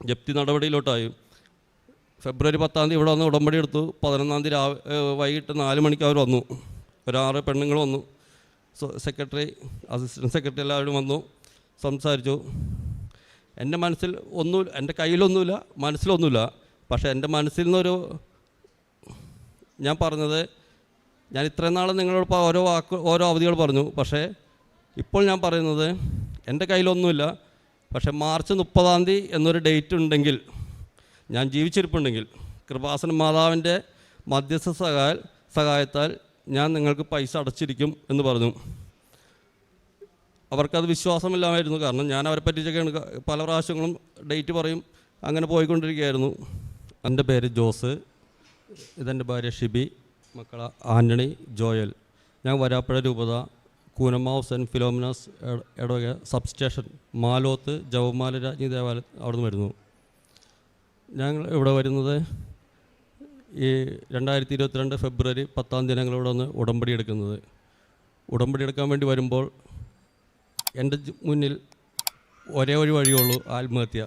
ജപ്തി നടപടിയിലോട്ടായി. ഫെബ്രുവരി 10 ഇവിടെ വന്ന് ഉടമ്പടി എടുത്തു. 11 വൈകിട്ട് 4 മണിക്ക് അവർ വന്നു. 6 പെണ്ണുങ്ങൾ വന്നു. സെക്രട്ടറി, അസിസ്റ്റൻറ്റ് സെക്രട്ടറി എല്ലാവരും വന്നു, സംസാരിച്ചു. എൻ്റെ മനസ്സിൽ ഒന്നുമില്ല, എൻ്റെ കയ്യിലൊന്നുമില്ല, മനസ്സിലൊന്നുമില്ല. പക്ഷേ എൻ്റെ മനസ്സിൽ നിന്നൊരു ഞാൻ പറഞ്ഞത്, ഞാൻ ഇത്രയും നാൾ നിങ്ങളോട് ഓരോ അവധികൾ പറഞ്ഞു. പക്ഷേ ഇപ്പോൾ ഞാൻ പറയുന്നത് എൻ്റെ കയ്യിലൊന്നുമില്ല. പക്ഷേ മാർച്ച് 30 എന്നൊരു ഡേറ്റ് ഉണ്ടെങ്കിൽ, ഞാൻ ജീവിച്ചിരിപ്പുണ്ടെങ്കിൽ, കൃപാസന മാതാവിൻ്റെ മധ്യസ്ഥ സഹായത്താൽ ഞാൻ നിങ്ങൾക്ക് പൈസ അടച്ചിരിക്കും എന്ന് പറഞ്ഞു. അവർക്കത് വിശ്വാസമില്ലാമായിരുന്നു. കാരണം ഞാൻ അവരെ പറ്റിച്ചൊക്കെയാണ് പല പ്രാവശ്യങ്ങളും ഡേറ്റ് പറയും, അങ്ങനെ പോയിക്കൊണ്ടിരിക്കുകയായിരുന്നു. എൻ്റെ പേര് ജോസ്, ഇതെൻ്റെ ഭാര്യ ഷിബി, മക്കള ആൻ്റണി, ജോയൽ. ഞാൻ വരാപ്പുഴ രൂപത കൂനമാവ് സെൻറ്റ് ഫിലോമിനാസ് ഇടവക സബ്സ്റ്റേഷൻ മാലോത്ത് ജവമാല രാജ്ഞി ദേവാലയം അവിടെ നിന്ന് വരുന്നു. ഞങ്ങൾ ഇവിടെ വരുന്നത് ഈ 2022 ഫെബ്രുവരി 10 ഞങ്ങളിവിടെ വന്ന് ഉടമ്പടി എടുക്കുന്നത്. ഉടമ്പടി എടുക്കാൻ വേണ്ടി വരുമ്പോൾ എൻ്റെ മുന്നിൽ ഒരേ ഒരു വഴിയുള്ളൂ, ആത്മഹത്യ.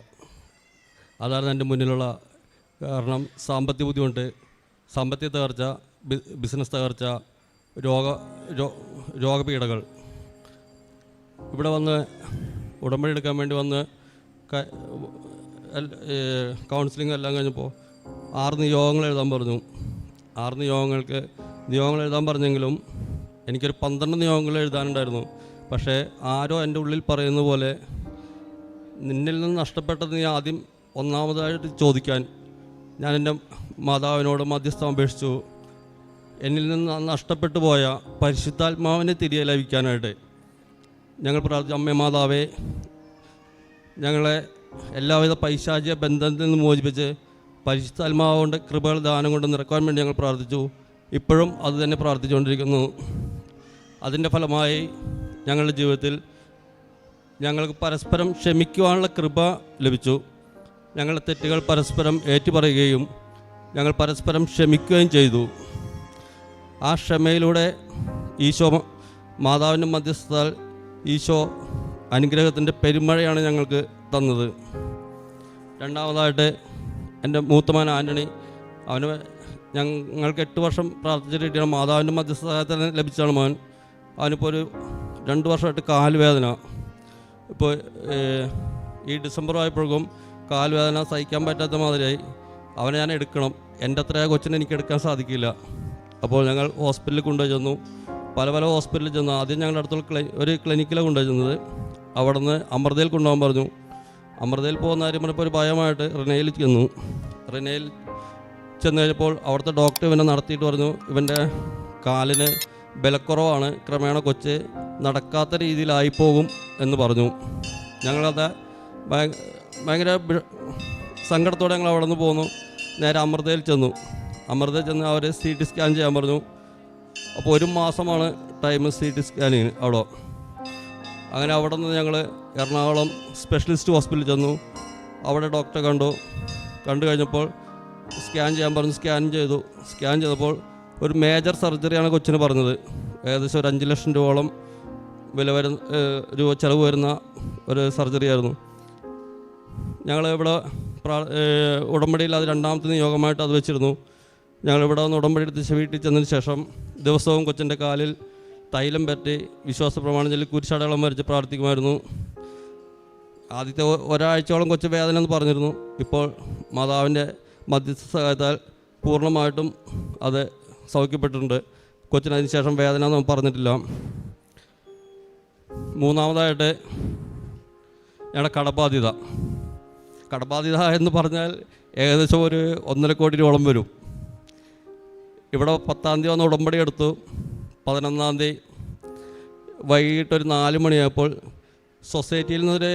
അതാണ് എൻ്റെ മുന്നിലുള്ള കാരണം. സാമ്പത്തിക ബുദ്ധിമുട്ട്, സാമ്പത്തിക തകർച്ച, ബിസിനസ് തകർച്ച, രോഗപീഠകൾ. ഇവിടെ വന്ന് ഉടമ്പടി എടുക്കാൻ വേണ്ടി വന്ന് കൗൺസിലിംഗ് എല്ലാം കഴിഞ്ഞപ്പോൾ 6 നിയോഗങ്ങൾ എഴുതാൻ പറഞ്ഞു. 6 നിയോഗങ്ങൾ എഴുതാൻ പറഞ്ഞെങ്കിലും എനിക്കൊരു 12 നിയോഗങ്ങൾ എഴുതാനുണ്ടായിരുന്നു. പക്ഷേ ആരോ എൻ്റെ ഉള്ളിൽ പറയുന്ന പോലെ നിന്നിൽ നിന്ന് നഷ്ടപ്പെട്ടത് നീ ആദ്യം ഒന്നാമതായിട്ട് ചോദിക്കാൻ ഞാൻ എൻ്റെ മാതാവിനോട് മധ്യസ്ഥം അപേക്ഷിച്ചു. എന്നിൽ നിന്ന് നഷ്ടപ്പെട്ടു പോയ പരിശുദ്ധാത്മാവിനെ തിരികെ ലഭിക്കാനായിട്ട് ഞങ്ങൾ പ്രാർത്ഥിച്ചു. അമ്മേ മാതാവേ, ഞങ്ങളെ എല്ലാവിധ പൈശാചിക ബന്ധത്തിൽ നിന്ന് മോചിപ്പിച്ച് പരിശുദ്ധാത്മാവ് കൊണ്ട് കൃപകൾ ദാനം കൊണ്ട് നിറക്കാൻ വേണ്ടി ഞങ്ങൾ പ്രാർത്ഥിച്ചു. ഇപ്പോഴും അത് തന്നെ പ്രാർത്ഥിച്ചുകൊണ്ടിരിക്കുന്നു. അതിൻ്റെ ഫലമായി ഞങ്ങളുടെ ജീവിതത്തിൽ ഞങ്ങൾക്ക് പരസ്പരം ക്ഷമിക്കുവാനുള്ള കൃപ ലഭിച്ചു. ഞങ്ങളുടെ തെറ്റുകൾ പരസ്പരം ഏറ്റുപറയുകയും ഞങ്ങൾ പരസ്പരം ക്ഷമിക്കുകയും ചെയ്തു. ആ ക്ഷമയിലൂടെ ഈശോ മാതാവിൻ്റെ മധ്യസ്ഥതാൽ ഈശോ അനുഗ്രഹത്തിൻ്റെ പെരുമഴയാണ് ഞങ്ങൾക്ക് തന്നത്. രണ്ടാമതായിട്ട് എൻ്റെ മൂത്തമകൻ ആൻ്റണി, ഞങ്ങൾക്ക് 8 വർഷം പ്രാർത്ഥിച്ചിട്ട് കിട്ടിയാണ് മാതാവിൻ്റെ മധ്യസ്ഥതാൽ ലഭിച്ചാണ് മോൻ. അവനിപ്പോൾ ഒരു 2 വർഷമായിട്ട് കാലുവേദന. ഇപ്പോൾ ഈ ഡിസംബർ ആയപ്പോഴേക്കും കാലുവേദന സഹിക്കാൻ പറ്റാത്ത മാതിരിയായി. അവനെ ഞാൻ എടുക്കണം, എൻ്റെ അത്രയാ കൊച്ചിനെ എനിക്ക് എടുക്കാൻ സാധിക്കില്ല. അപ്പോൾ ഞങ്ങൾ ഹോസ്പിറ്റലിൽ കൊണ്ടുപോയി ചെന്നു, പല ഹോസ്പിറ്റലിൽ ചെന്നു. ആദ്യം ഞങ്ങളുടെ അടുത്തുള്ള ഒരു ക്ലിനിക്കിലാണ് കൊണ്ടുപോയി ചെന്നത്. അവിടെ നിന്ന് അമൃതയിൽ കൊണ്ടുപോകാൻ പറഞ്ഞു. അമൃതയിൽ പോകുന്ന കാര്യം പറഞ്ഞപ്പോൾ ഒരു ഭയമായിട്ട് റിനയിൽ ചെന്നു. റിനയിൽ ചെന്ന് കഴിഞ്ഞപ്പോൾ അവിടുത്തെ ഡോക്ടർ ഇവനെ നടത്തിയിട്ട് പറഞ്ഞു, ഇവൻ്റെ കാലിന് ബലക്കുറവാണ്, ക്രമേണ കൊച്ച് നടക്കാത്ത രീതിയിലായിപ്പോകും എന്ന് പറഞ്ഞു. ഞങ്ങളത് ഭയങ്കര സങ്കടത്തോടെ ഞങ്ങൾ അവിടെ നിന്ന് പോന്നു. നേരെ അമൃതയിൽ ചെന്നു. അമൃതയിൽ ചെന്ന് അവർ CT സ്കാൻ ചെയ്യാൻ പറഞ്ഞു. അപ്പോൾ 1 മാസമാണ് ടൈം CT സ്കാനിങ് അവിടെ. അങ്ങനെ അവിടെ നിന്ന് ഞങ്ങൾ എറണാകുളം സ്പെഷ്യലിസ്റ്റ് ഹോസ്പിറ്റലിൽ ചെന്നു. അവിടെ ഡോക്ടറെ കണ്ടു കഴിഞ്ഞപ്പോൾ സ്കാൻ ചെയ്യാൻ പറഞ്ഞു. സ്കാൻ ചെയ്തപ്പോൾ ഒരു മേജർ സർജറിയാണ് കൊച്ചിന് പറഞ്ഞത്. ഏകദേശം ഒരു 5 ലക്ഷം രൂപയോളം ചിലവ് വരുന്ന ഒരു സർജറി ആയിരുന്നു. ഞങ്ങളിവിടെ ഉടമ്പടിയിൽ അത് 2ാമത്തെ നിയോഗമായിട്ട് അത് വെച്ചിരുന്നു. ഞങ്ങളിവിടെ വന്ന് ഉടമ്പടി എടുത്ത് വീട്ടിൽ ചെന്നതിന് ശേഷം ദിവസവും കൊച്ചിൻ്റെ കാലിൽ തൈലം പറ്റി വിശ്വാസ പ്രമാണം ചൊല്ലി കുരിശടയാളം വരച്ച് പ്രാർത്ഥിക്കുമായിരുന്നു. ആദ്യത്തെ ഒരാഴ്ചയോളം കൊച്ചു വേദന എന്ന് പറഞ്ഞിരുന്നു. ഇപ്പോൾ മാതാവിൻ്റെ മധ്യസ്ഥ സഹായത്താൽ പൂർണ്ണമായിട്ടും അത് സൗഖ്യപ്പെട്ടിട്ടുണ്ട്. കൊച്ചിനതിന് ശേഷം വേദന ഒന്നും പറഞ്ഞിട്ടില്ല. 3ാമതായിട്ട് ഞങ്ങളുടെ കടബാധ്യത എന്ന് പറഞ്ഞാൽ ഏകദേശം ഒരു 1.5 കോടി രൂപയോളം വരും. ഇവിടെ 10 വന്ന് ഉടമ്പടി എടുത്തു. 11 വൈകിട്ട് ഒരു 4 മണിയായപ്പോൾ സൊസൈറ്റിയിൽ നിന്നൊരു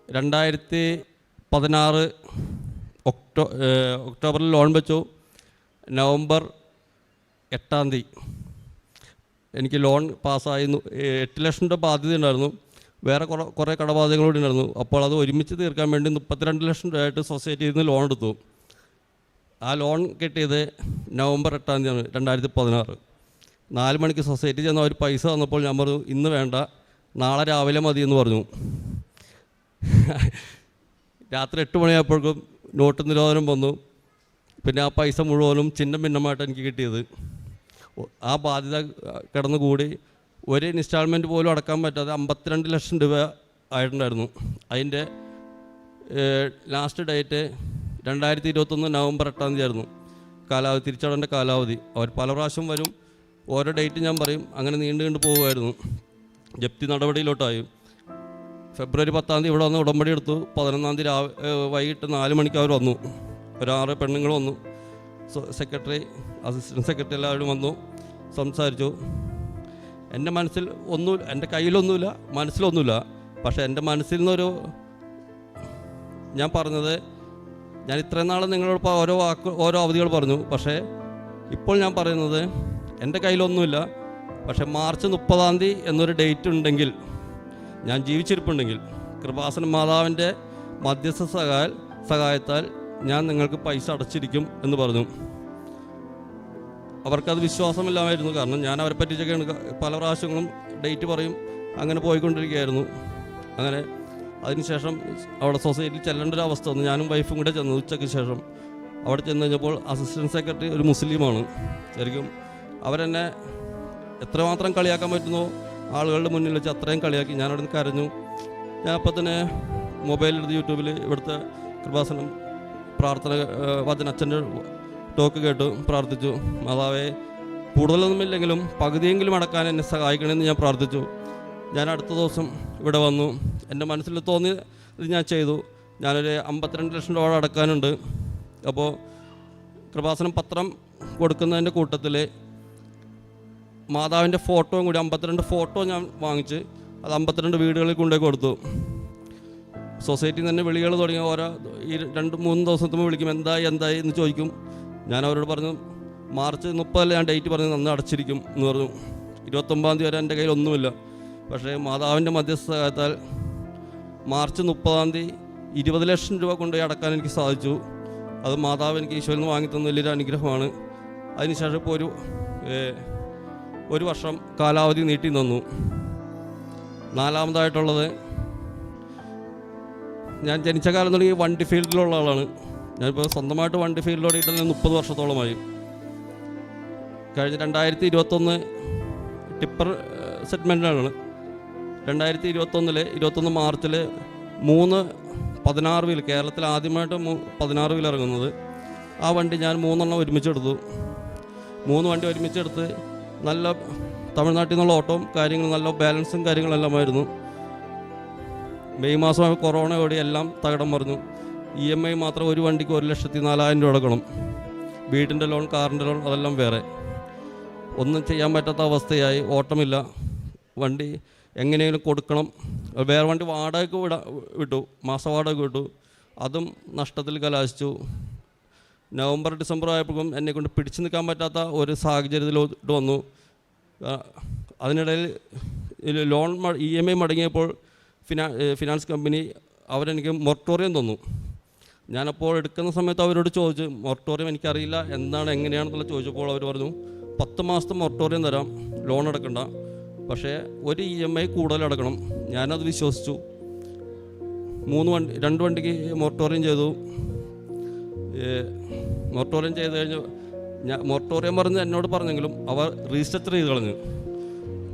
2016 ഒക്ടോബറിൽ ലോൺ വെച്ചു. നവംബർ 8 എനിക്ക് ലോൺ പാസ്സായി. 8 ലക്ഷം രൂപ ബാധ്യത ഉണ്ടായിരുന്നു. വേറെ കുറേ കടബാധ്യതകളൂടെ ഉണ്ടായിരുന്നു. അപ്പോൾ അത് ഒരുമിച്ച് തീർക്കാൻ വേണ്ടി 32 ലക്ഷം രൂപയായിട്ട് സൊസൈറ്റിയിൽ നിന്ന് ലോൺ എടുത്തു. ആ ലോൺ കിട്ടിയത് നവംബർ 8 2016. 4 മണിക്ക് സൊസൈറ്റി ചെന്ന് അവർ പൈസ തന്നപ്പോൾ ഞാൻ പറഞ്ഞു, ഇന്ന് വേണ്ട, നാളെ രാവിലെ മതി എന്ന് പറഞ്ഞു. രാത്രി 8 മണിയായപ്പോഴേക്കും നോട്ട് നിരോധനം വന്നു. പിന്നെ ആ പൈസ മുഴുവനും ചിഹ്നം ഭിന്നമായിട്ട് എനിക്ക് കിട്ടിയത്. ആ ബാധ്യത കിടന്നുകൂടി ഒരു ഇൻസ്റ്റാൾമെൻറ്റ് പോലും അടക്കാൻ പറ്റാതെ 52 ലക്ഷം രൂപ ആയിട്ടുണ്ടായിരുന്നു. അതിൻ്റെ ലാസ്റ്റ് ഡേറ്റ് 2021 നവംബർ 8 ആയിരുന്നു കാലാവധി, തിരിച്ചടവിൻ്റെ കാലാവധി. അവർ പല പ്രാവശ്യം വരും, ഓരോ ഡേറ്റ് ഞാൻ പറയും, അങ്ങനെ നീണ്ടു പോകുമായിരുന്നു. ജപ്തി നടപടിയിലോട്ടായി. ഫെബ്രുവരി 10 ഇവിടെ വന്ന് ഉടമ്പടി എടുത്തു. 11 വൈകിട്ട് 4 മണിക്ക് അവർ വന്നു. 6 പെണ്ണുങ്ങൾ വന്നു. സെക്രട്ടറി, അസിസ്റ്റൻറ്റ് സെക്രട്ടറി എല്ലാവരും വന്നു, സംസാരിച്ചു. എൻ്റെ മനസ്സിൽ ഒന്നും, എൻ്റെ കയ്യിലൊന്നുമില്ല, മനസ്സിലൊന്നുമില്ല. പക്ഷേ എൻ്റെ മനസ്സിൽ നിന്നൊരു, ഞാൻ പറഞ്ഞത്, ഞാൻ ഇത്രയും നാൾ നിങ്ങളോട് ഓരോ അവധികൾ പറഞ്ഞു. പക്ഷേ ഇപ്പോൾ ഞാൻ പറയുന്നത് എൻ്റെ കയ്യിലൊന്നുമില്ല. പക്ഷേ മാർച്ച് 30 എന്നൊരു ഡേറ്റ് ഉണ്ടെങ്കിൽ, ഞാൻ ജീവിച്ചിരിപ്പുണ്ടെങ്കിൽ, കൃപാസന മാതാവിൻ്റെ മധ്യസ്ഥ സഹായത്താൽ ഞാൻ നിങ്ങൾക്ക് പൈസ അടച്ചിരിക്കും എന്ന് പറഞ്ഞു. അവർക്കത് വിശ്വാസമില്ലാമായിരുന്നു. കാരണം ഞാൻ അവരെ പറ്റിച്ചൊക്കെയാണ് പല പ്രാവശ്യങ്ങളും ഡേറ്റ് പറയും, അങ്ങനെ പോയിക്കൊണ്ടിരിക്കുകയായിരുന്നു. അങ്ങനെ അതിനുശേഷം അവിടെ സൊസൈറ്റിയിൽ ചെല്ലേണ്ട ഒരു അവസ്ഥ വന്നു. ഞാനും വൈഫും കൂടെ ചെന്നു. ഉച്ചയ്ക്ക് ശേഷം അവിടെ ചെന്ന് കഴിഞ്ഞപ്പോൾ അസിസ്റ്റൻറ്റ് സെക്രട്ടറി ഒരു മുസ്ലിമാണ്. ശരിക്കും അവരെന്നെ എത്രമാത്രം കളിയാക്കാൻ പറ്റുന്നോ ആളുകളുടെ മുന്നിൽ വെച്ച് അത്രയും കളിയാക്കി. ഞാനവിടെ നിന്ന് കരഞ്ഞു. ഞാൻ അപ്പം തന്നെ മൊബൈലെടുത്ത് യൂട്യൂബിൽ ഇവിടുത്തെ കൃപാസനം പ്രാർത്ഥന വചന അച്ഛൻ്റെ ടോക്ക് കേട്ടു, പ്രാർത്ഥിച്ചു. മാതാവേ, കൂടുതലൊന്നുമില്ലെങ്കിലും പകുതിയെങ്കിലും അടക്കാൻ എന്നെ സഹായിക്കണമെന്ന് ഞാൻ പ്രാർത്ഥിച്ചു. ഞാൻ അടുത്ത ദിവസം ഇവിടെ വന്നു. എൻ്റെ മനസ്സിൽ തോന്നി ഇത് ഞാൻ ചെയ്തു. ഞാനൊരു 52 ലക്ഷം രൂപ അടക്കാനുണ്ട്. അപ്പോൾ കൃപാസനം പത്രം കൊടുക്കുന്നതിൻ്റെ കൂട്ടത്തിൽ മാതാവിൻ്റെ ഫോട്ടോയും കൂടി 52 ഫോട്ടോ ഞാൻ വാങ്ങിച്ച് അത് 52 വീടുകളിൽ കൊണ്ടുപോയി കൊടുത്തു. സൊസൈറ്റിയിൽ തന്നെ വിളികൾ തുടങ്ങി. ഈ 2-3 ദിവസത്തുമ്പോൾ വിളിക്കും, എന്തായി എന്ന് ചോദിക്കും. ഞാൻ അവരോട് പറഞ്ഞു, മാർച്ച് 30 ഞാൻ ഡേറ്റ് പറഞ്ഞു, നന്ന് അടച്ചിരിക്കും എന്ന് പറഞ്ഞു. 29 വരെ എൻ്റെ കയ്യിൽ ഒന്നുമില്ല. പക്ഷേ മാതാവിൻ്റെ മധ്യസ്ഥ സഹായത്താൽ മാർച്ച് 30 20 ലക്ഷം രൂപ കൊണ്ടുപോയി അടക്കാൻ എനിക്ക് സാധിച്ചു. അത് മാതാവ് എനിക്ക് ഈശോയിൽ നിന്ന് വാങ്ങിത്തന്ന വലിയൊരു അനുഗ്രഹമാണ്. അതിനുശേഷം ഇപ്പോൾ ഒരു വർഷം കാലാവധി നീട്ടി തന്നു. 4ാമതായിട്ടുള്ളത്, ഞാൻ ജനിച്ച കാലം തുടങ്ങി വണ്ടി ഫീൽഡിലുള്ള ആളാണ്. ഞാനിപ്പോൾ സ്വന്തമായിട്ട് വണ്ടി ഫീൽഡിലോട്ട് 30 വർഷത്തോളമായി. കഴിഞ്ഞ 2021 ടിപ്പർ സെഗ്മെൻറ്റിലാണ്. 2021 മാർച്ചിൽ 3 16 വീൽ, കേരളത്തിൽ ആദ്യമായിട്ട് 16 വീൽ ഇറങ്ങുന്നത്. ആ വണ്ടി ഞാൻ 3 എണ്ണം ഒരുമിച്ചെടുത്തു. 3 വണ്ടി ഒരുമിച്ചെടുത്ത് നല്ല തമിഴ്നാട്ടിൽ നിന്നുള്ള ഓട്ടവും കാര്യങ്ങളും നല്ല ബാലൻസും കാര്യങ്ങളെല്ലാമായിരുന്നു. മെയ് മാസം കൊറോണയോടെ എല്ലാം തകിടം മറിഞ്ഞു. EMI മാത്രം ഒരു വണ്ടിക്ക് 1,04,000 രൂപ അടക്കണം. വീടിൻ്റെ ലോൺ, കാറിൻ്റെ ലോൺ, അതെല്ലാം വേറെ. ഒന്നും ചെയ്യാൻ പറ്റാത്ത അവസ്ഥയായി. ഓട്ടമില്ല. വണ്ടി എങ്ങനെയെങ്കിലും കൊടുക്കണം. വേറെ വണ്ടി വാടകയ്ക്ക് വിട്ടു, മാസ വാടക വിട്ടു. അതും നഷ്ടത്തിൽ കലാശിച്ചു. നവംബർ ഡിസംബർ ആയപ്പോഴും എന്നെക്കൊണ്ട് പിടിച്ചു നിൽക്കാൻ പറ്റാത്ത ഒരു സാഹചര്യത്തിലോട്ട് വന്നു. അതിനിടയിൽ ലോൺ EMI മടങ്ങിയപ്പോൾ ഫിനാൻസ് കമ്പനി അവരെനിക്ക് മൊറട്ടോറിയം തന്നു. ഞാനപ്പോൾ എടുക്കുന്ന സമയത്ത് അവരോട് ചോദിച്ചു, മൊറട്ടോറിയം എനിക്കറിയില്ല എന്താണ് എങ്ങനെയാണെന്നുള്ള ചോദിച്ചപ്പോൾ അവർ പറഞ്ഞു, 10 മാസത്തെ മൊറട്ടോറിയം തരാം, ലോൺ അടക്കണ്ട, പക്ഷേ ഒരു EMI കൂടുതൽ അടക്കണം. ഞാനത് വിശ്വസിച്ചു. 2 വണ്ടിക്ക് മൊറട്ടോറിയം ചെയ്തു. മൊറട്ടോറിയം ചെയ്ത് കഴിഞ്ഞ് മൊറട്ടോറിയം പറഞ്ഞ് എന്നോട് പറഞ്ഞെങ്കിലും അവർ റീസ്ട്രക്ചർ ചെയ്ത് കളഞ്ഞു.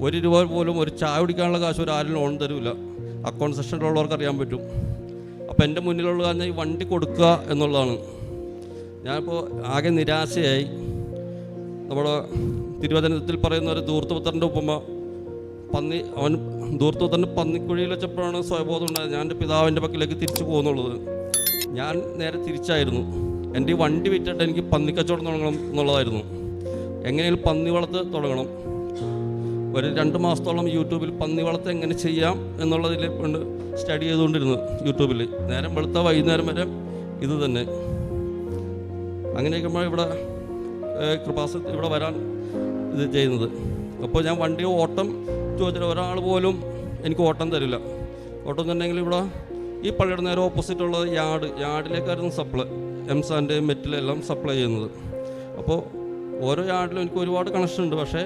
1 രൂപ പോലും ഒരു ചായ കുടിക്കാനുള്ള കാശ് ആരും ലോൺ തരില്ല. അക്കൗണ്ട് സെക്ഷനിലുള്ളവർക്ക് അറിയാൻ പറ്റും. അപ്പോൾ എൻ്റെ മുന്നിലുള്ള കാരണം ഈ വണ്ടി കൊടുക്കുക എന്നുള്ളതാണ്. ഞാനിപ്പോൾ ആകെ നിരാശയായി. നമ്മുടെ തിരുവചനത്തിൽ പറയുന്ന ഒരു ധൂർത്തപുത്രൻ്റെ ഉപമ, അവൻ ധൂർത്തപുത്രൻ്റെ പന്നിക്കുഴിയിൽ വെച്ചപ്പോഴാണ് സ്വയബോധം ഉണ്ടായത്. ഞാൻ എൻ്റെ പിതാവിൻ്റെ പക്കലേക്ക് തിരിച്ചു പോകുന്നുള്ളത്. ഞാൻ നേരെ തിരിച്ചായിരുന്നു. എൻ്റെ ഈ വണ്ടി വിറ്റിട്ട് എനിക്ക് പന്നിക്കച്ചവടം തുടങ്ങണം എന്നുള്ളതായിരുന്നു. എങ്ങനെയും പന്നി വളർത്ത് തുടങ്ങണം. ഒരു 2 മാസത്തോളം യൂട്യൂബിൽ പന്നി വളർത്ത് എങ്ങനെ ചെയ്യാം എന്നുള്ളതിൽ കൊണ്ട് സ്റ്റഡി ചെയ്തുകൊണ്ടിരുന്നു യൂട്യൂബിൽ. നേരം വെളുത്ത വൈകുന്നേരം വരെ ഇത് തന്നെ. അങ്ങനെയൊക്കെ ഇവിടെ കൃപാസനത്തിൽ ഇവിടെ വരാൻ ഇത് ചെയ്യുന്നത്. അപ്പോൾ ഞാൻ വണ്ടി ഓട്ടം ചോദിച്ചാൽ ഒരാൾ പോലും എനിക്ക് ഓട്ടം തരില്ല. ഓട്ടം തന്നെങ്കിൽ ഇവിടെ ഈ പള്ളിയുടെ നേരെ ഓപ്പോസിറ്റുള്ളത് യാർഡിലേക്കായിരുന്നു സപ്ലൈ, എംസാൻ്റെ മെറ്റിലെല്ലാം സപ്ലൈ ചെയ്യുന്നത്. അപ്പോൾ ഓരോ യാർഡിലും എനിക്ക് ഒരുപാട് കണക്ഷൻ ഉണ്ട്. പക്ഷേ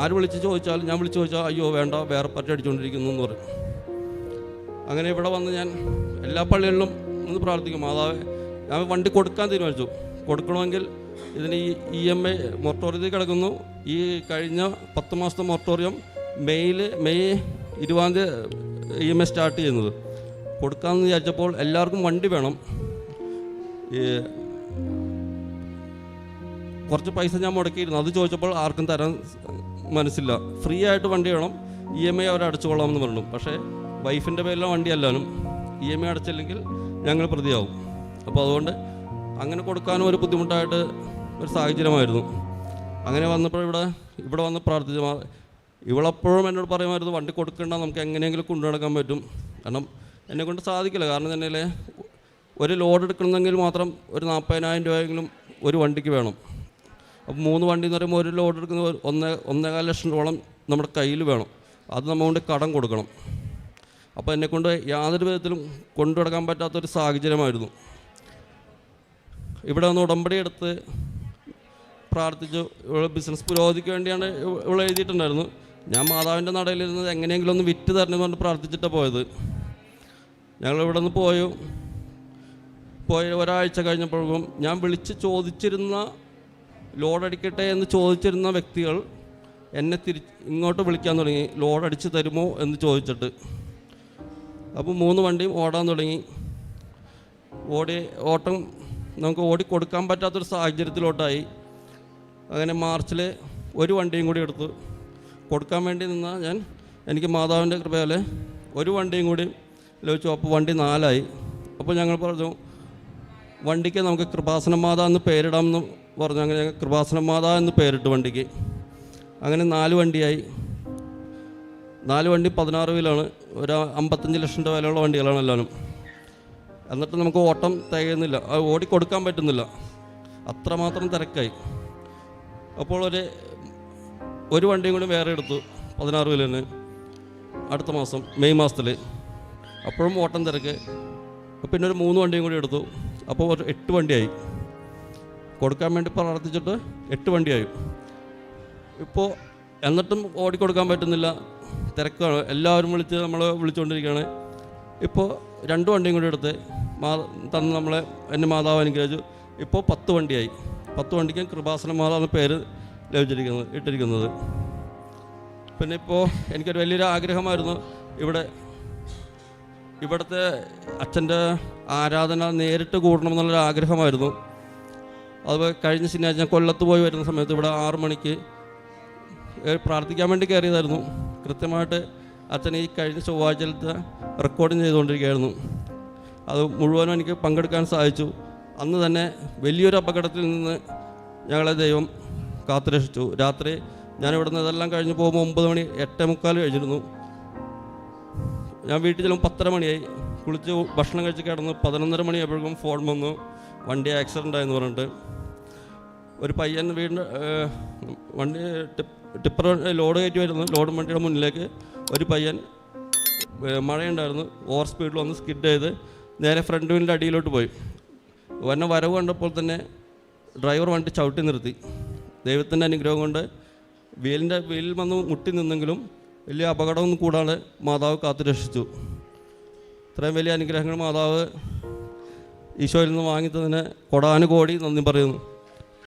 ആര് വിളിച്ച് ചോദിച്ചാലും, ഞാൻ വിളിച്ച് ചോദിച്ചാൽ അയ്യോ വേണ്ട, വേറെ പറ്റി അടിച്ചുകൊണ്ടിരിക്കുന്നു എന്ന് പറയും. അങ്ങനെ ഇവിടെ വന്ന് ഞാൻ എല്ലാ പള്ളികളിലും എന്ന് പ്രാർത്ഥിക്കും. മാതാവ്, ഞാൻ വണ്ടി കൊടുക്കാൻ തീരുമാനിച്ചു. കൊടുക്കണമെങ്കിൽ ഇതിന് ഈ EMI മൊറട്ടോറിയത്തിൽ കിടക്കുന്നു. ഈ കഴിഞ്ഞ 10 മാസത്തെ മൊറട്ടോറിയം മെയ് 20 EMI സ്റ്റാർട്ട് ചെയ്യുന്നത്. കൊടുക്കാമെന്ന് വിചാരിച്ചപ്പോൾ എല്ലാവർക്കും വണ്ടി വേണം. കുറച്ച് പൈസ ഞാൻ മുടക്കിയിരുന്നു. അത് ചോദിച്ചപ്പോൾ ആർക്കും തരാൻ മനസ്സില്ല. ഫ്രീ ആയിട്ട് വണ്ടി വേണം, EMI അവർ അടച്ചുകൊള്ളാമെന്ന് പറഞ്ഞു. പക്ഷേ വൈഫിൻ്റെ പേരിലെ വണ്ടി അല്ലാനും EMI അടച്ചില്ലെങ്കിൽ ഞങ്ങൾ പ്രതിയാവും. അപ്പോൾ അതുകൊണ്ട് അങ്ങനെ കൊടുക്കാനും ഒരു ബുദ്ധിമുട്ടായിട്ട് ഒരു സാഹചര്യമായിരുന്നു. അങ്ങനെ വന്നപ്പോൾ ഇവിടെ വന്ന് പ്രാർത്ഥിച്ചു. ഇവളെപ്പോഴും എന്നോട് പറയുമായിരുന്നു, വണ്ടി കൊടുക്കേണ്ട, നമുക്ക് എങ്ങനെയെങ്കിലും കൊണ്ടു നടക്കാൻ പറ്റും. കാരണം എന്നെക്കൊണ്ട് സാധിക്കില്ല. കാരണം തന്നെ ഒരു ലോഡ് എടുക്കണമെങ്കിൽ മാത്രം ഒരു 40,000 രൂപയെങ്കിലും ഒരു വണ്ടിക്ക് വേണം. അപ്പോൾ 3 വണ്ടി എന്ന് പറയുമ്പോൾ ഒരു ലോഡ് എടുക്കുന്ന 1.25 ലക്ഷം രൂപയോളം നമ്മുടെ കയ്യിൽ വേണം. അത് നമ്മൾ കൊണ്ട് കടം കൊടുക്കണം. അപ്പോൾ എന്നെക്കൊണ്ട് യാതൊരു വിധത്തിലും കൊണ്ടു നടക്കാൻ പറ്റാത്തൊരു സാഹചര്യമായിരുന്നു. ഇവിടെ വന്ന് ഉടമ്പടി എടുത്ത് പ്രാർത്ഥിച്ചു. ഇവിടെ ബിസിനസ് പുരോഗതിക്ക് വേണ്ടിയാണ് ഇവിടെ എഴുതിയിട്ടുണ്ടായിരുന്നു. ഞാൻ മാതാവിൻ്റെ നടയിലിരുന്നത് എങ്ങനെയെങ്കിലും ഒന്ന് വിറ്റ് തരണമെന്ന് പറഞ്ഞ് പ്രാർത്ഥിച്ചിട്ടാണ് പോയത്. ഞങ്ങളിവിടെ നിന്ന് പോയി ഒരാഴ്ച കഴിഞ്ഞപ്പോഴും ഞാൻ വിളിച്ച് ചോദിച്ചിരുന്ന, ലോഡടിക്കട്ടെ എന്ന് ചോദിച്ചിരുന്ന വ്യക്തികൾ എന്നെ ഇങ്ങോട്ട് വിളിക്കാൻ തുടങ്ങി, ലോഡടിച്ച് തരുമോ എന്ന് ചോദിച്ചിട്ട്. അപ്പോൾ 3 വണ്ടിയും ഓടാൻ തുടങ്ങി. ഓട്ടം നമുക്ക് ഓടിക്കൊടുക്കാൻ പറ്റാത്തൊരു സാഹചര്യത്തിലോട്ടായി. അങ്ങനെ മാർച്ചിൽ ഒരു വണ്ടിയും കൂടി എടുത്തു. കൊടുക്കാൻ വേണ്ടി നിന്നാൽ എനിക്ക് മാതാവിൻ്റെ കൃപയാൽ ഒരു വണ്ടിയും കൂടി ലഭിച്ചു. അപ്പോൾ വണ്ടി 4 ആയി. അപ്പോൾ ഞങ്ങൾ പറഞ്ഞു, വണ്ടിക്ക് നമുക്ക് കൃപാസന മാത എന്ന് പേരിടാമെന്ന് പറഞ്ഞു. അങ്ങനെ ഞങ്ങൾ കൃപാസന മാത എന്ന് പേരിട്ടു വണ്ടിക്ക്. അങ്ങനെ 4 വണ്ടിയായി. 4 വണ്ടി 16 വീലാണ്. ഒരു 55 ലക്ഷം രൂപ വിലയുള്ള വണ്ടികളാണ് എല്ലാവരും. എന്നിട്ട് നമുക്ക് ഓട്ടം തികയുന്നില്ല, അത് ഓടിക്കൊടുക്കാൻ പറ്റുന്നില്ല, അത്രമാത്രം തിരക്കായി. അപ്പോൾ ഒരു വണ്ടിയും കൂടി വേറെ എടുത്തു 16 വീലിന് അടുത്ത മാസം മെയ് മാസത്തിൽ. അപ്പോഴും ഓട്ടം തിരക്ക്. പിന്നെ ഒരു 3 വണ്ടിയും കൂടി എടുത്തു. അപ്പോൾ 8 വണ്ടിയായി. കൊടുക്കാൻ വേണ്ടി പ്രാർത്ഥിച്ചിട്ട് 8 വണ്ടിയായി. ഇപ്പോൾ എന്നിട്ടും ഓടിക്കൊടുക്കാൻ പറ്റുന്നില്ല, തിരക്കാണ്. എല്ലാവരും നമ്മൾ വിളിച്ചുകൊണ്ടിരിക്കുകയാണ്. ഇപ്പോൾ 2 വണ്ടിയും കൂടി എടുത്ത് തന്ന് എന്നെ മാതാവ് അനുഗ്രഹിച്ചു. ഇപ്പോൾ 10 വണ്ടിയായി. 10 വണ്ടിക്കും കൃപാസന മാതാവ് എന്ന പേര് ഇട്ടിരിക്കുന്നത്. പിന്നെ ഇപ്പോൾ എനിക്കൊരു വലിയൊരു ആഗ്രഹമായിരുന്നു, ഇവിടുത്തെ അച്ഛൻ്റെ ആരാധന നേരിട്ട് കൂടണം എന്നുള്ളൊരു ആഗ്രഹമായിരുന്നു. അത് കഴിഞ്ഞ ശനിയാഴ്ച ഞാൻ കൊല്ലത്ത് പോയി വരുന്ന സമയത്ത് ഇവിടെ 6 മണിക്ക് പ്രാർത്ഥിക്കാൻ വേണ്ടി കയറിയതായിരുന്നു. കൃത്യമായിട്ട് അച്ഛൻ ഈ കഴിഞ്ഞ ചൊവ്വാഴ്ചയിലത്തെ റെക്കോർഡിങ് ചെയ്തുകൊണ്ടിരിക്കുകയായിരുന്നു. അത് മുഴുവനും എനിക്ക് പങ്കെടുക്കാൻ സാധിച്ചു. അന്ന് തന്നെ വലിയൊരു അപകടത്തിൽ നിന്ന് ഞങ്ങളെ ദൈവം കാത്തുരക്ഷിച്ചു. രാത്രി ഞാനിവിടെ നിന്ന് ഇതെല്ലാം കഴിഞ്ഞ് പോകുമ്പോൾ 9 മണി 8:45 കഴിഞ്ഞിരുന്നു. ഞാൻ വീട്ടിൽ ചെല്ലുമ്പോൾ 10:30 മണിയായി. കുളിച്ച് ഭക്ഷണം കഴിച്ച് കിടന്ന് 11:30 മണിയായപ്പോഴേക്കും ഫോൺ വന്നു, വണ്ടി ആക്സിഡൻ്റ് ആയെന്ന് പറഞ്ഞിട്ട്. ഒരു പയ്യൻ വണ്ടി ടിപ്പർ ലോഡ് കയറ്റി വരുന്നു. ലോഡ് വണ്ടിയുടെ മുന്നിലേക്ക് ഒരു പയ്യൻ, മഴയുണ്ടായിരുന്നു, ഓവർ സ്പീഡിൽ വന്ന് സ്കിഡ് ചെയ്ത് നേരെ ഫ്രണ്ട് വീലിൻ്റെ അടിയിലോട്ട് പോയി. വരവ് കണ്ടപ്പോൾ തന്നെ ഡ്രൈവർ വണ്ടി ചവിട്ടി നിർത്തി. ദൈവത്തിൻ്റെ അനുഗ്രഹം കൊണ്ട് വീലിൽ വന്ന് മുട്ടി നിന്നെങ്കിലും വലിയ അപകടമൊന്നും കൂടാതെ മാതാവ് കാത്തുരക്ഷിച്ചു. ഇത്രയും വലിയ അനുഗ്രഹങ്ങൾ മാതാവ് ഈശോയിൽ നിന്ന് വാങ്ങിത്തതിന് കോടാനുകോടി നന്ദി പറയുന്നു.